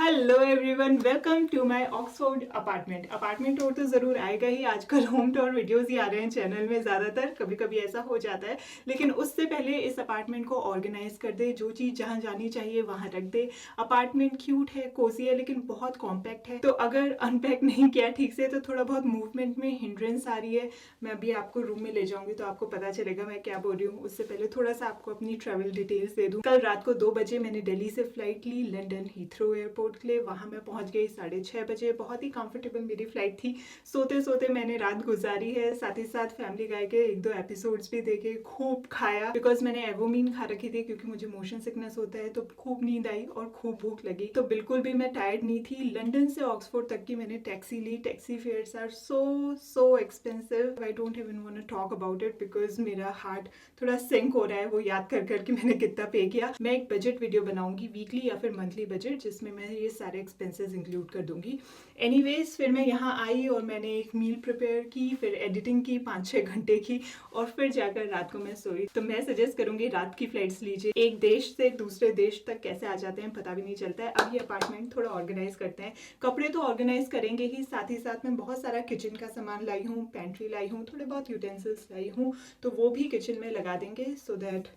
Hello everyone, welcome to my Oxford apartment tour तो ज़रूर आएगा ही। आजकल होम टूर वीडियोस ही आ रहे हैं चैनल में ज़्यादातर, कभी कभी ऐसा हो जाता है। लेकिन उससे पहले इस अपार्टमेंट को ऑर्गेनाइज कर दे, जो चीज़ जहाँ जानी चाहिए वहाँ रख दे। अपार्टमेंट क्यूट है, कोजी है, लेकिन बहुत कॉम्पैक्ट है। तो अगर अनपैक नहीं किया ठीक से तो थोड़ा बहुत मूवमेंट में हिंड्रेंस आ रही है। मैं अभी आपको रूम में ले जाऊंगी तो आपको पता चलेगा मैं क्या बोल रही हूँ। उससे पहले थोड़ा सा आपको अपनी ट्रैवल डिटेल्स दे दूँ। कल रात को 2 बजे मैंने दिल्ली से फ्लाइट ली लंदन हीथ्रो एयरपोर्ट के लिए। वहां मैं पहुंच गई 6:30 बजे। बहुत ही कंफर्टेबल मेरी फ्लाइट थी। सोते सोते मैंने रात गुजारी है। साथ ही साथ फैमिली गाय के 1-2 एपिसोड्स भी देखे, खूब खाया बिकॉज मैंने एवोमीन खा रखी थी क्योंकि मुझे मोशन सिकनेस होता है। तो खूब नींद आई और खूब भूख लगी। तो बिल्कुल भी मैं टायर्ड नहीं थी। लंदन से ऑक्सफोर्ड तक की मैंने टैक्सी ली। Taxi fares are so expensive. I don't even want to talk about it because मेरा हार्ट थोड़ा सिंक हो रहा है वो याद कर कर कि मैंने कितना पे किया। मैं एक बजट वीडियो बनाऊंगी, वीकली या फिर मंथली बजट, जिसमें मैं ये सारे एक्सपेंसेस इंक्लूड कर दूंगी। एनीवेज, फिर मैं यहाँ आई और मैंने एक मील प्रिपेयर की, फिर एडिटिंग की 5-6 घंटे की, और फिर जाकर रात को मैं सोई। तो मैं सजेस्ट करूंगी रात की फ्लाइट्स लीजिए। एक देश से दूसरे देश तक कैसे आ जाते हैं पता भी नहीं चलता है। अब ये अपार्टमेंट थोड़ा ऑर्गेनाइज करते हैं। कपड़े तो ऑर्गेनाइज करेंगे ही, साथ ही साथ मैं बहुत सारा किचन का सामान लाई हूँ, पेंट्री लाई हूँ, थोड़े बहुत यूटेंसिल्स लाई हूँ, तो वो भी किचन में लगा देंगे सो दैट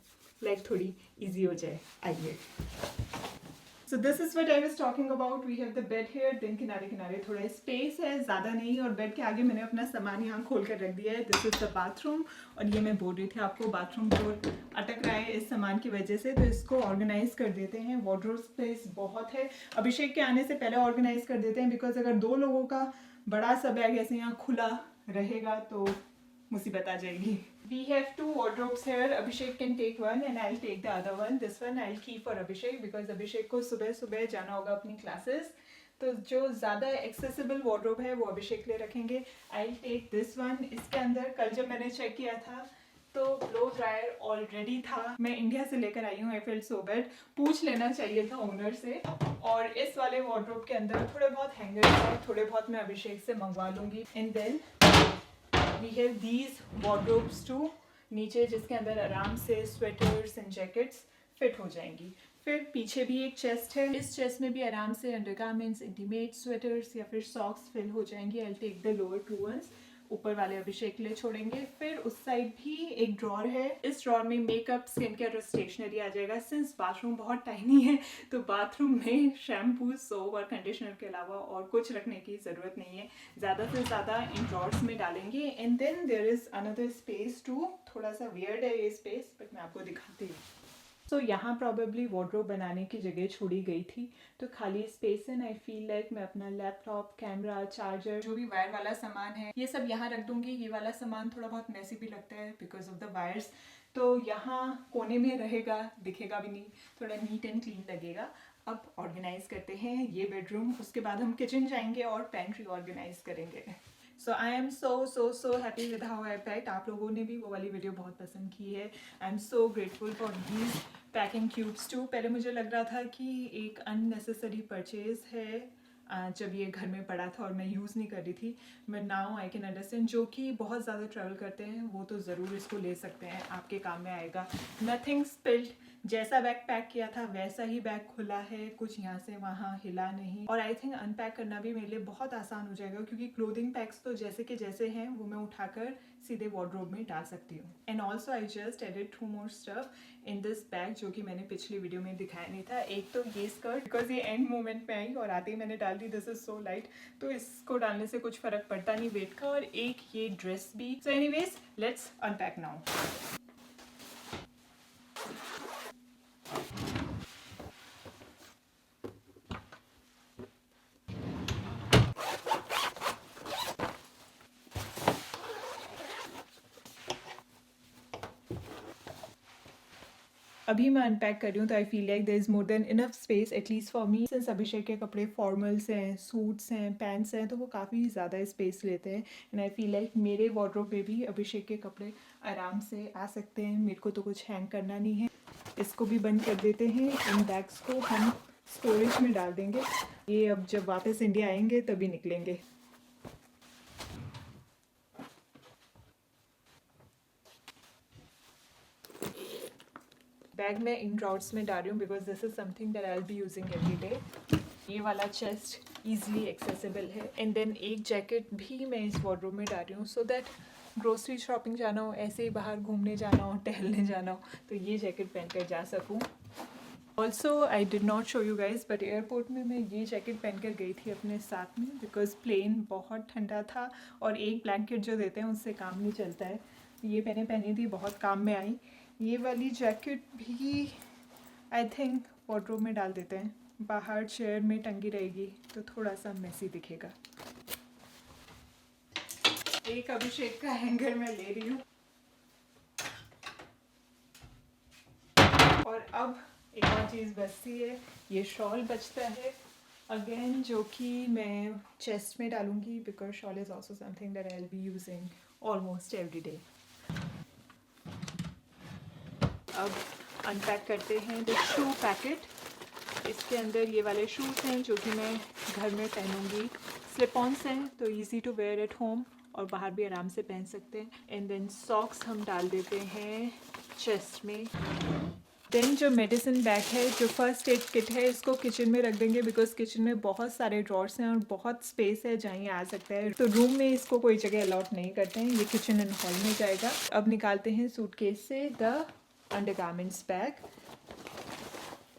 लाइफ थोड़ी ईजी हो जाए। आइए। So this is what I was talking about. We have the bed here. दिन किनारे किनारे थोड़ा स्पेस है, ज़्यादा नहीं, और बेड के आगे मैंने अपना सामान यहाँ खोल कर रख दिया है। This is the bathroom. और ये मैं बोल रही थी आपको, बाथरूम डोर अटक रहा है इस सामान की वजह से, तो इसको ऑर्गेनाइज कर देते हैं। वार्डरोब स्पेस बहुत है। अभिषेक के आने से पहले ऑर्गेनाइज कर देते हैं बिकॉज अगर 2 लोगों का बड़ा सा बैग ऐसे यहाँ खुला रहेगा तो मुसीबत आ जाएगी। We have 2 wardrobes here. Abhishek can take one and I'll take the other one. This one I'll keep for Abhishek because Abhishek को सुबह सुबह जाना होगा अपनी क्लासेस। तो जो ज़्यादा एक्सेसिबल वार्डरोब है वो अभिषेक के लिए रखेंगे। I'll take this one. इसके अंदर कल जब मैंने चेक किया था तो ब्लो ड्रायर ऑलरेडी था। मैं इंडिया से लेकर आई हूँ। I felt so bad. पूछ लेना चाहिए था ओनर से। और इस वाले वार्डरोब के अंदर थोड़े बहुत हैंगर है, थोड़े बहुत मैं अभिषेक से मंगवा लूँगी। And then we have these wardrobes too, नीचे जिसके अंदर आराम से स्वेटर्स एंड जैकेट्स फिट हो जाएंगी। फिर पीछे भी एक चेस्ट है। इस चेस्ट में भी आराम से अंडरगारमेंट्स, इंटीमेट, स्वेटर्स या फिर सॉक्स फिल हो जाएंगी। I take the lower 2 ones, ऊपर वाले अभिषेक के लिए छोड़ेंगे। फिर उस साइड भी एक ड्रॉर है। इस ड्रॉर में मेकअप, स्किन केयर और स्टेशनरी आ जाएगा। सिंस बाथरूम बहुत टाइनी है तो बाथरूम में शैम्पू, सोप और कंडीशनर के अलावा और कुछ रखने की ज़रूरत नहीं है। ज़्यादा से ज़्यादा इन ड्रॉर्स में डालेंगे। And then there is another space too. थोड़ा सा वियर्ड है ये स्पेस, बट मैं आपको दिखाती हूँ। सो यहाँ प्रॉबेबली वार्डरोब बनाने की जगह छोड़ी गई थी, तो खाली स्पेस है। आई फील लाइक मैं अपना लैपटॉप, कैमरा, चार्जर, जो भी वायर वाला सामान है ये सब यहाँ रख दूंगी। ये वाला सामान थोड़ा बहुत मैसी भी लगता है बिकॉज ऑफ द वायर्स, तो यहाँ कोने में रहेगा, दिखेगा भी नहीं, थोड़ा नीट एंड क्लीन लगेगा। अब ऑर्गेनाइज करते हैं ये बेडरूम, उसके बाद हम किचन जाएंगे और पेंट्री ऑर्गेनाइज करेंगे। So I am so happy with how I packed. आप लोगों ने भी वो वाली वीडियो बहुत पसंद की है। I am so grateful for these packing cubes too. पहले मुझे लग रहा था कि एक अननेसेसरी परचेज है जब ये घर में पड़ा था और मैं यूज़ नहीं कर रही थी, but now I can understand. जो कि बहुत ज़्यादा ट्रैवल करते हैं वो तो ज़रूर इसको ले सकते हैं, आपके काम में आएगा। नथिंग स्पिल्ड, जैसा बैग पैक किया था वैसा ही बैग खुला है, कुछ यहाँ से वहाँ हिला नहीं। और आई थिंक अनपैक करना भी मेरे लिए बहुत आसान हो जाएगा क्योंकि क्लोथिंग पैक्स तो जैसे के जैसे हैं वो मैं उठाकर सीधे वार्डरोब में डाल सकती हूँ। And also I just added 2 more stuff in this bag जो कि मैंने पिछली वीडियो में दिखाया नहीं था। एक तो ये स्कर्ट, बिकॉज ये एंड मोमेंट में आई और आते ही मैंने डाल दी। दिस इज सो लाइट, तो इसको डालने से कुछ फर्क पड़ता नहीं वेट का। और एक ये ड्रेस भी। So anyways, let's unpack now. अभी मैं अनपैक कर रही हूँ तो I feel like there is more than enough space at least for me. Since Abhishek के कपड़े फॉर्मल्स हैं, सूट्स हैं, पैंट्स हैं, तो वो काफ़ी ज़्यादा स्पेस लेते हैं। एंड आई फील लाइक मेरे वार्डरोब में भी अभिषेक के कपड़े आराम से आ सकते हैं। मेरे को तो कुछ हैंग करना नहीं है। इसको भी बंद कर देते हैं। इन बैग्स को हम स्टोरेज में डाल देंगे। ये अब जब वापस इंडिया आएंगे तभी निकलेंगे। बैग में इन ड्रॉर्स में डाल रही हूँ because this is something that I will be using every day. ये वाला चेस्ट ईजिली एक्सेसिबल है। एंड देन एक जैकेट भी मैं इस वार्डरोब में डाल रही हूँ सो दैट ग्रोसरी शॉपिंग जाना हो, ऐसे ही बाहर घूमने जाना हो, टहलने जाना हो तो ये जैकेट पहन कर जा सकूँ। Also I did not show you guys but airport में मैं ये जैकेट पहन कर गई थी अपने साथ में बिकॉज प्लेन बहुत ठंडा था और एक ब्लैंकेट जो देते हैं उससे काम नहीं चलता है। ये मैंने पहनी थी, बहुत काम में आई। ये वाली जैकेट भी आई थिंक वार्डरोब में डाल देते हैं, बाहर चेयर में टंगी रहेगी तो थोड़ा सा मेसी दिखेगा। एक अभिषेक का हैंगर मैं ले रही हूँ। और अब एक और चीज़ बचती है, ये शॉल बचता है अगेन जो कि मैं चेस्ट में डालूंगी because shawl is also something that I will be using almost every day. अब अनपैक करते हैं द शू पैकेट। इसके अंदर ये वाले शूज़ हैं जो कि मैं घर में पहनूंगी। स्लिप ऑन्स हैं तो easy to wear at home और बाहर भी आराम से पहन सकते हैं। एंड देन सॉक्स हम डाल देते हैं चेस्ट में। देन जो मेडिसिन बैग है, जो फर्स्ट एड किट है, इसको किचन में रख देंगे बिकॉज किचन में बहुत सारे ड्रॉर्स हैं और बहुत स्पेस है जहाँ ये आ सकता है। तो रूम में इसको कोई जगह अलाउड नहीं करते हैं, ये किचन एंड हॉल में जाएगा। अब निकालते हैं सूटकेस से द अंडरगारमेंट्स बैग।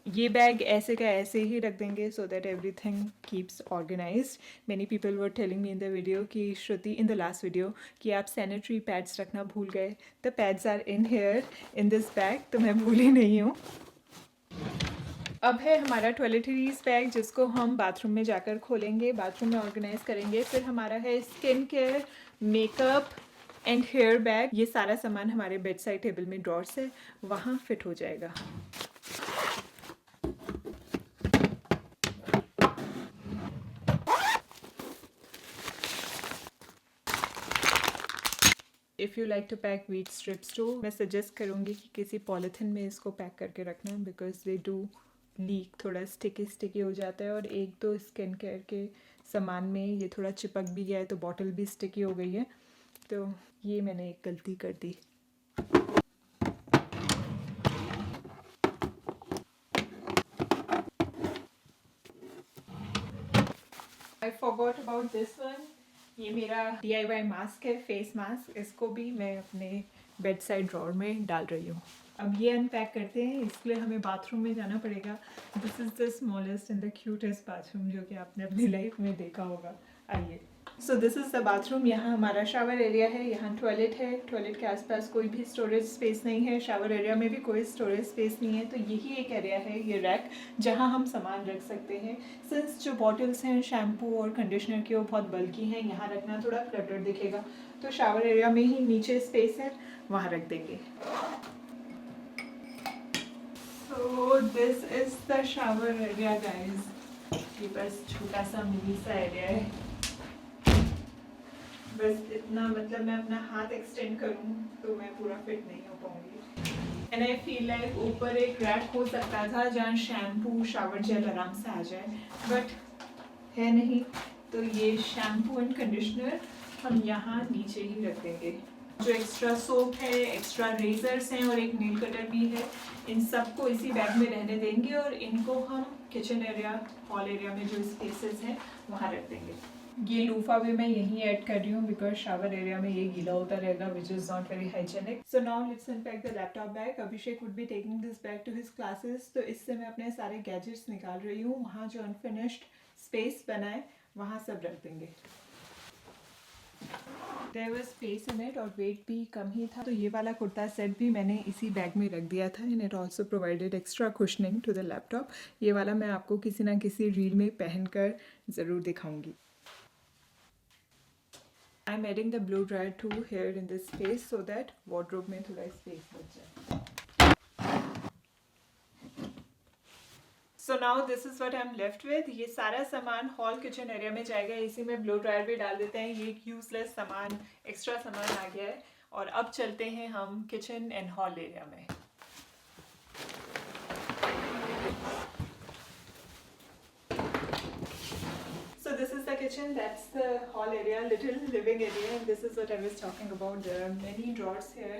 ये बैग ऐसे का ऐसे ही रख देंगे so that everything keeps organized. Many people were telling me in the video कि Shruti in the last video कि आप सैनिटरी पैड्स रखना भूल गए। The pads are in here in this bag, तो मैं भूली नहीं हूँ। अब है हमारा टॉयलेटरीज बैग जिसको हम बाथरूम में जाकर खोलेंगे, बाथरूम में ऑर्गेनाइज करेंगे। फिर हमारा है skin care, makeup and hair bag. ये सारा सामान हमारे बेड साइड टेबल में ड्रॉर्स है, वहाँ फिट हो जाएगा। If you like to pack wheat strips too, मैं सजेस्ट करूँगी कि किसी पॉलीथिन में इसको पैक करके रखना बिकॉज दे डू लीक, थोड़ा स्टिकी हो जाता है। और एक तो स्किन केयर के सामान में ये थोड़ा चिपक भी गया है तो बॉटल भी स्टिकी हो गई है, तो ये मैंने एक गलती कर दी। I forgot about this one. ये मेरा DIY मास्क है, फेस मास्क। इसको भी मैं अपने बेड साइड ड्रॉर में डाल रही हूँ। अब ये अनपैक करते हैं, इसके लिए हमें बाथरूम में जाना पड़ेगा। This is the smallest and the cutest bathroom जो कि आपने अपनी लाइफ में देखा होगा। आइए, so this is the bathroom. यहाँ हमारा शावर एरिया है, यहाँ टॉयलेट है। टॉयलेट के आसपास कोई भी स्टोरेज स्पेस नहीं है, शावर एरिया में भी कोई स्टोरेज स्पेस नहीं है, तो यही एक एरिया है, ये रैक, जहाँ हम सामान रख सकते हैं। सिंस जो बॉटल्स हैं शैम्पू और कंडीशनर की वो बहुत बल्कि हैं, यहाँ रखना थोड़ा क्लटर दिखेगा, तो शावर एरिया में ही नीचे स्पेस है, वहाँ रख देंगे। So this is the shower area guys. ये बस छोटा सा मिनी सा एरिया है, बस इतना, मतलब मैं अपना हाथ एक्सटेंड करूँ तो मैं पूरा फिट नहीं हो पाऊंगी। एंड आई फील लाइक ऊपर एक रैक हो सकता था जहाँ शैम्पू शावर जेल आराम से आ जाए, बट है नहीं, तो ये शैम्पू एंड कंडीशनर हम यहाँ नीचे ही रख देंगे। जो एक्स्ट्रा सोप है, एक्स्ट्रा रेजर्स हैं और एक नेल कटर भी है, इन सबको इसी बैग में रहने देंगे और इनको हम किचन एरिया, हॉल एरिया में जो स्पेसेस हैं वहाँ रख देंगे। ये लूफा भी मैं यहीं ऐड कर रही हूँ बिकॉज शावर एरिया में ये गीला होता रहेगा which is not very hygienic. So now let's unpack the laptop bag. Abhishek would be taking this bag to his classes, तो इससे मैं अपने सारे गैजेट्स निकाल रही हूँ। वहाँ जो अनफिनिश्ड स्पेस बना है वहाँ सब रख देंगे। There was space in it और वेट भी कम ही था, तो ये वाला कुर्ता सेट भी मैंने इसी बैग में रख दिया था। And it also provided extra cushioning to the laptop. ये वाला मैं आपको किसी ना किसी रील में पहन कर ज़रूर दिखाऊंगी। I'm adding the blow dryer too here in this space so that wardrobe में थोड़ा space बच जाए। So now this is what I'm left with. ये सारा सामान हॉल किचन एरिया में जाएगा, इसी में ब्लो ड्रायर भी डाल देते हैं। ये एक यूजलेस सामान, एक्स्ट्रा सामान आ गया है। और अब चलते हैं हम किचन एंड हॉल एरिया में। So this is the kitchen, that's the hall area, little living area, and this is what I was talking about. There are many drawers here.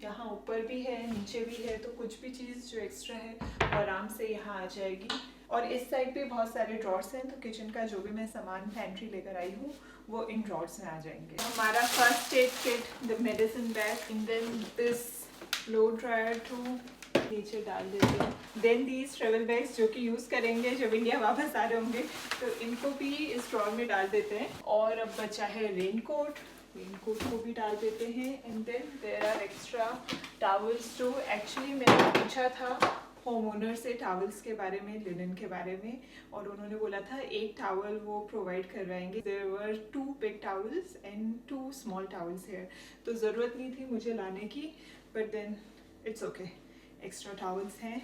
यहाँ ऊपर भी है, नीचे भी है, तो कुछ भी चीज़ जो एक्स्ट्रा है वो आराम से यहाँ आ जाएगी। और इस साइड पे बहुत सारे ड्रॉर्स हैं, तो किचन का जो भी मैं सामान पैंट्री लेकर आई हूँ वो इन ड्रॉर्स में आ जाएंगे। हमारा first aid kit, the medicine bag, and then this blow dryer too नीचे डाल देते हैं। देन दीज ट्रेवल बैग्स जो कि यूज़ करेंगे जब इंडिया वापस आ रहे होंगे, तो इनको भी इस ड्रॉर में डाल देते हैं। और अब बचा है रेनकोट को भी डाल देते हैं। And then there are extra towels too. Actually मैंने पूछा था होम ओनर से टॉवल्स के बारे में, लिनन के बारे में, और उन्होंने बोला था एक टॉवल वो प्रोवाइड करवाएंगे। There were 2 big towels and 2 small towels here, तो ज़रूरत नहीं थी मुझे लाने की, but then it's okay, extra towels हैं।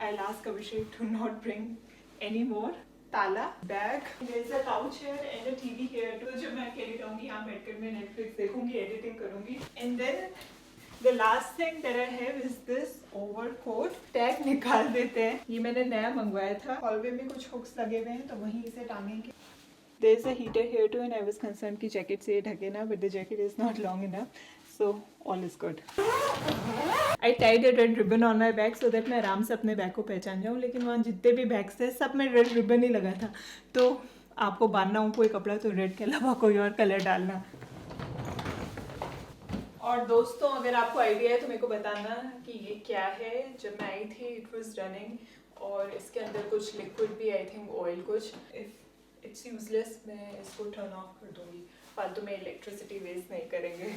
I ask Abhishek to not bring any more. ताला, bag, there is a couch here and a TV here too, जो मैं अकेली रहूँगी यहाँ बैठकर मैं नेटफ्लिक्स देखूंगी, एडिटिंग करूँगी। And then the last thing that I have is this overcoat. Tag निकाल देते हैं, ये मैंने नया मंगवाया था। हॉलवे में कुछ हुक्स लगे हुए हैं तो वहीं इसे टांगेंगे। There is a heater here too and I was concern कि जैकेट से ये ढके ना, but the jacket is not long enough, so all is good. I tied a red ribbon on my bag so that मैं आराम से अपने bag को पहचान जाऊँ, लेकिन वहाँ जितने भी बैग्स थे सब में रेड रिबन ही लगा था। तो आपको बांधना हो कोई कपड़ा तो रेड के अलावा कोई और कलर डालना। और दोस्तों अगर आपको आइडिया है तो मेरे को बताना कि ये क्या है। जब मैं आई थी इट वाज रनिंग, और इसके अंदर कुछ लिक्विड भी, आई थिंक ऑयल कुछ। इफ इट्स यूजलेस मैं इसको टर्न ऑफ कर दूंगी, फालतू में इलेक्ट्रिसिटी वेस्ट नहीं करेंगे।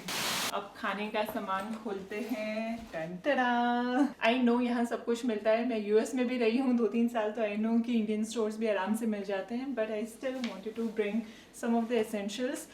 अब खाने का सामान खोलते हैं। Ton Tada. आई नो यहाँ सब कुछ मिलता है, मैं यूएस में भी रही हूँ 2-3 साल, तो आई नो कि इंडियन स्टोर्स भी आराम से मिल जाते हैं, but I still wanted to bring some of the essentials.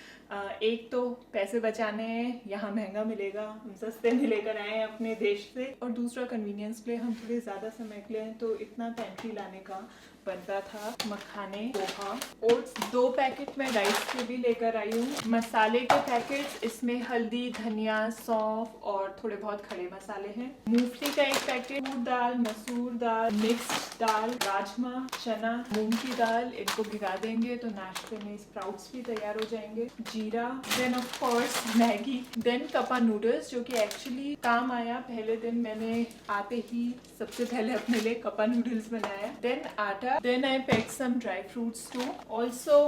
एक तो पैसे बचाने हैं, यहाँ महंगा मिलेगा, हम सस्ते में लेकर आए हैं अपने देश से, और दूसरा कन्वीनियंस के लिए हम थोड़े ज़्यादा समय के लिए हैं, तो इतना पैंट्री लाने का बनता था। मखाने, पोहा, ओट्स, 2 पैकेट मैं राइस के भी लेकर आई हूँ। मसाले के पैकेट्स, इसमें हल्दी, धनिया, सौंफ और थोड़े बहुत खड़े मसाले हैं। मूंगफली का 1 पैकेट, मूंग दाल, मसूर दाल, मिक्स्ड दाल, राजमा, चना, मूंग की दाल, इनको भिगा देंगे तो नाश्ते में स्प्राउट्स भी तैयार हो जाएंगे। जीरा, then of course Maggi, then cuppa noodles, जो कि एक्चुअली काम आया। पहले दिन मैंने आते ही सबसे पहले अपने लिए कपा नूडल्स बनाया। Then atta, then I pack some dry fruits too, also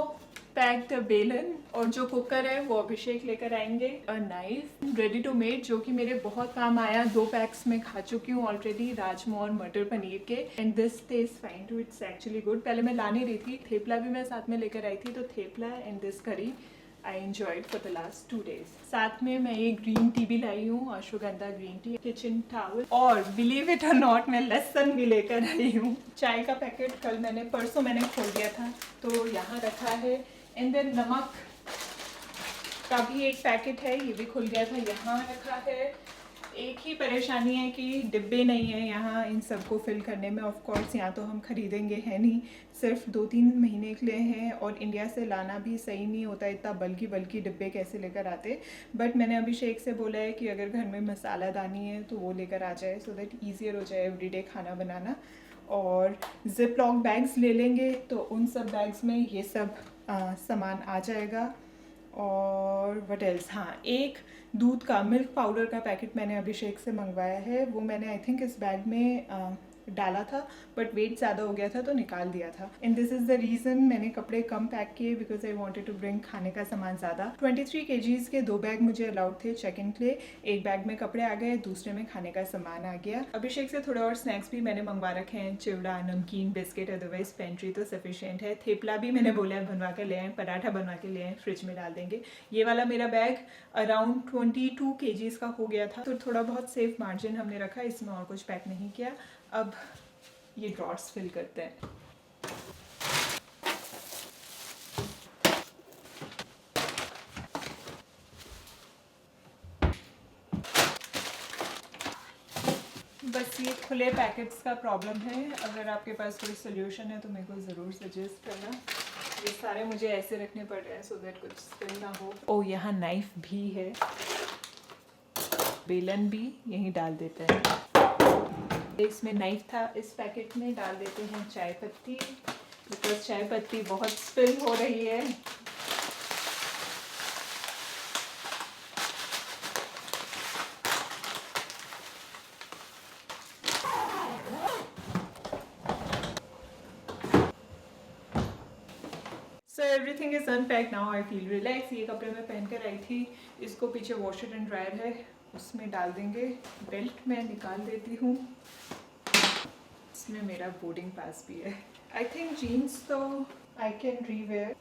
packed belan, और जो कुकर है वो अभिषेक लेकर आएंगे। A knife ready to made, जो कि मेरे बहुत काम आया। 2 पैक्स में खा चुकी हूँ ऑलरेडी, राजमा और मटर पनीर के, and this taste fine too, it's actually good. पहले मैं ला नहीं रही थी, थेपला भी मैं साथ में लेकर आई थी, तो थेपला एंड दिस करी I enjoyed for the last 2 days। साथ में मैं एक ग्रीन टी भी लाई हूँ, ashwagandha green tea, kitchen towel, और बिलीव इट और नॉट मैं लहसुन भी लेकर आई हूँ। चाय का पैकेट परसों मैंने खोल दिया था, तो यहाँ रखा है। एंड देन नमक का भी 1 पैकेट है, ये भी खुल गया था, यहाँ रखा है। एक ही परेशानी है कि डिब्बे नहीं है यहाँ इन सबको फिल करने में। ऑफ कोर्स यहाँ तो हम खरीदेंगे है नहीं, सिर्फ 2-3 महीने के लिए हैं, और इंडिया से लाना भी सही नहीं होता, इतना बल्कि डिब्बे कैसे लेकर आते। बट मैंने अभिषेक से बोला है कि अगर घर में मसालादानी है तो वो लेकर आ जाए, सो दैट ईजियर हो जाए एवरीडे खाना बनाना। और जिप लॉक बैग्स ले लेंगे तो उन सब बैग्स में ये सब सामान आ जाएगा। और वट एल्स, हाँ, एक दूध का मिल्क पाउडर का पैकेट मैंने अभिषेक से मंगवाया है, वो मैंने आई थिंक इस बैग में डाला था, बट वेट ज़्यादा हो गया था तो निकाल दिया था। And this is the reason मैंने कपड़े कम पैक किए, because I wanted to bring खाने का सामान ज़्यादा। 23 kgs के 2 बैग मुझे अलाउड थे चेक इन के लिए। 1 बैग में कपड़े आ गए, दूसरे में खाने का सामान आ गया। अभिषेक से थोड़े और स्नैक्स भी मैंने मंगवा रखे हैं, चिवड़ा, नमकीन, बिस्किट, अदरवाइज पेंट्री तो सफिशिएंट है। थेपला भी मैंने बोला है बनवा कर ले आए, पराठा बनवा के ले आए, फ्रिज में डाल देंगे। ये वाला मेरा बैग अराउंड 22 kgs का हो गया था, तो थोड़ा बहुत सेफ मार्जिन हमने रखा, इसमें और कुछ पैक नहीं किया। अब ये ड्रॉर्स फिल करते हैं। बस ये खुले पैकेट्स का प्रॉब्लम है, अगर आपके पास कोई सोल्यूशन है तो मेरे को ज़रूर सजेस्ट करना। ये सारे मुझे ऐसे रखने पड़ रहे हैं सो दैट कुछ स्पिल ना हो। ओ, यहाँ नाइफ भी है, बेलन भी यहीं डाल देते हैं। इसमें नाइफ था, इस पैकेट में डाल देते हैं चाय पत्ती, बिकॉज चाय पत्ती बहुत स्पिल हो रही है। So everything is unpack now, I feel relax. ये कपड़े मैं पहन कर आई थी, इसको पीछे वॉशर एंड ड्रायर है, उसमें डाल देंगे। बेल्ट मैं निकाल देती हूँ, इसमें मेरा बोर्डिंग पास भी है। आई थिंक जीन्स तो I can rewear.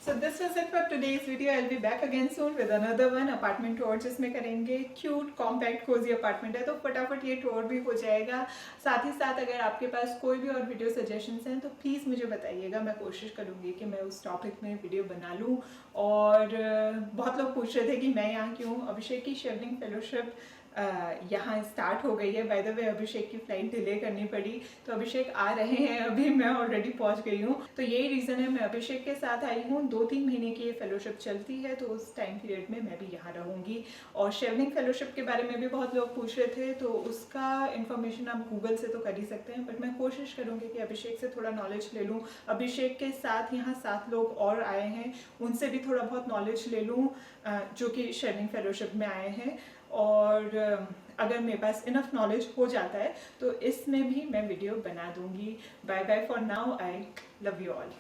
So this was it for today's video. I'll be back again soon with another one apartment tour, जिसमें करेंगे क्यूट कॉम्पैक्ट कोजी अपार्टमेंट है, तो फटाफट ये टूर भी हो जाएगा। साथ ही साथ अगर आपके पास कोई भी और वीडियो सजेशंस हैं तो प्लीज़ मुझे बताइएगा, मैं कोशिश करूँगी कि मैं उस टॉपिक में वीडियो बना लूँ। और बहुत लोग पूछ रहे थे कि मैं यहाँ क्यों। अभिषेक की शेवनिंग फेलोशिप यहाँ स्टार्ट हो गई है। बाय द वे अभिषेक की फ़्लाइट डिले करनी पड़ी, तो अभिषेक आ रहे हैं, अभी मैं ऑलरेडी पहुँच गई हूँ। तो यही रीज़न है मैं अभिषेक के साथ आई हूँ। 2-3 महीने की ये फेलोशिप चलती है, तो उस टाइम पीरियड में मैं भी यहाँ रहूँगी। और शेवनिंग फेलोशिप के बारे में भी बहुत लोग पूछ रहे थे, तो उसका इन्फॉर्मेशन आप गूगल से तो कर ही सकते हैं, बट मैं कोशिश करूँगी कि अभिषेक से थोड़ा नॉलेज ले लूँ। अभिषेक के साथ यहाँ 7 लोग और आए हैं, उनसे भी थोड़ा बहुत नॉलेज ले लूँ जो कि शेवनिंग फेलोशिप में आए हैं। और अगर मेरे पास इनफ नॉलेज हो जाता है तो इसमें भी मैं वीडियो बना दूंगी। Bye bye for now, I love you all.